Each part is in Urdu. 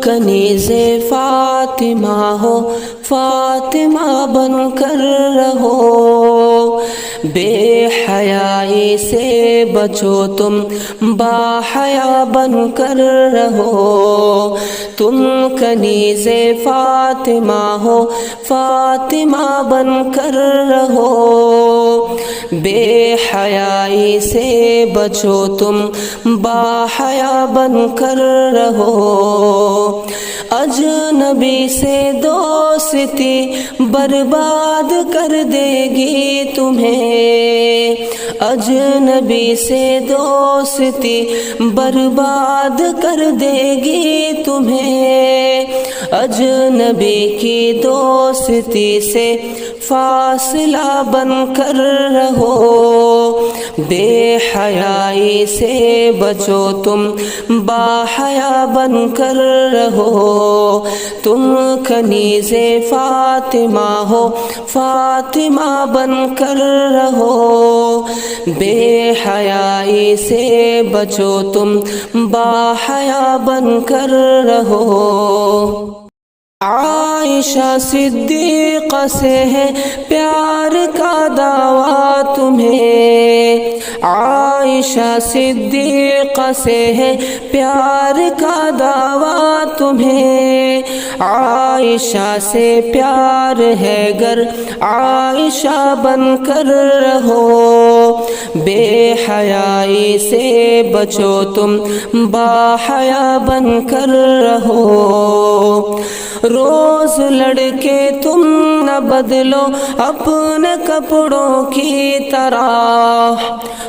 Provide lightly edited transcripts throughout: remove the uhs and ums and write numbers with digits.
کنیز فاطمہ ہو، فاطمہ بن کر رہو، بے حیائی سے بچو تم، با حیا بن کر رہو، تم کنیز فاطمہ ہو، فاطمہ بن کر رہو، بے حیائی سے بچو تم، با حیا بن کر رہو، اجنبی سے دوستی برباد کر دے گی تمہیں، اجنبی سے دوستی برباد کر دے گی تمہیں، اجنبی کی دوستی سے فاصلہ بن کر رہو، بے حیائی سے بچو تم، با حیا بن کر رہو، تم کنیز فاطمہ ہو، فاطمہ بن کر رہو، بے حیائی سے بچو تم، با حیا بن کر رہو۔ عائشہ صدیقہ سے ہے پیار کا دعویٰ تمہیں، عائشہ صدیقہ سے ہے پیار کا دعویٰ تمہیں، عائشہ سے پیار ہے گر عائشہ بن کر رہو، بے حیائی سے بچو تم، با حیا بن کر رہو، روز لڑکے تم نہ بدلو اپنے کپڑوں کی طرح،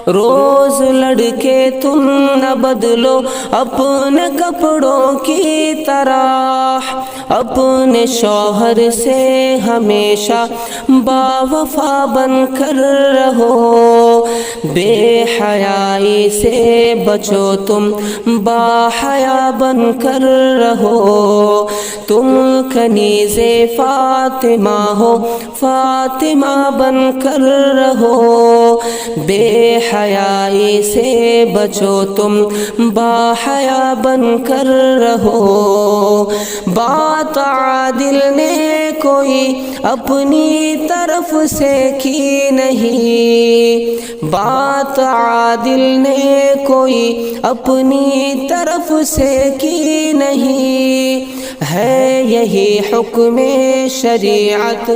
روز لڑکے تم نہ بدلو اپنے کپڑوں کی طرح، اپنے شوہر سے ہمیشہ با وفا بن کر رہو، بے حیائی سے بچو تم، با حیا بن کر رہو، تم کنیز فاطمہ ہو، فاطمہ بن کر رہو، بے حیائی سے بچو تم، با حیا بن کر رہو، بات عادل نے کوئی اپنی طرف سے کی نہیں، بات عادل نے کوئی اپنی طرف سے کی نہیں، ہے یہی حکم شریعت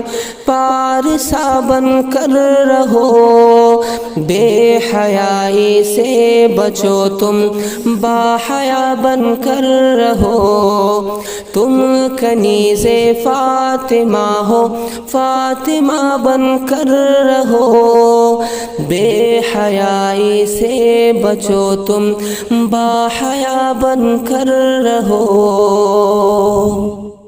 پارسا بن کر رہو، بے حیائی سے بچو تم، با حیا بن کر رہو، تم کنیز فاطمہ ہو، فاطمہ بن کر رہو، بے حیائی سے بچو تم، با حیا بن کر رہو۔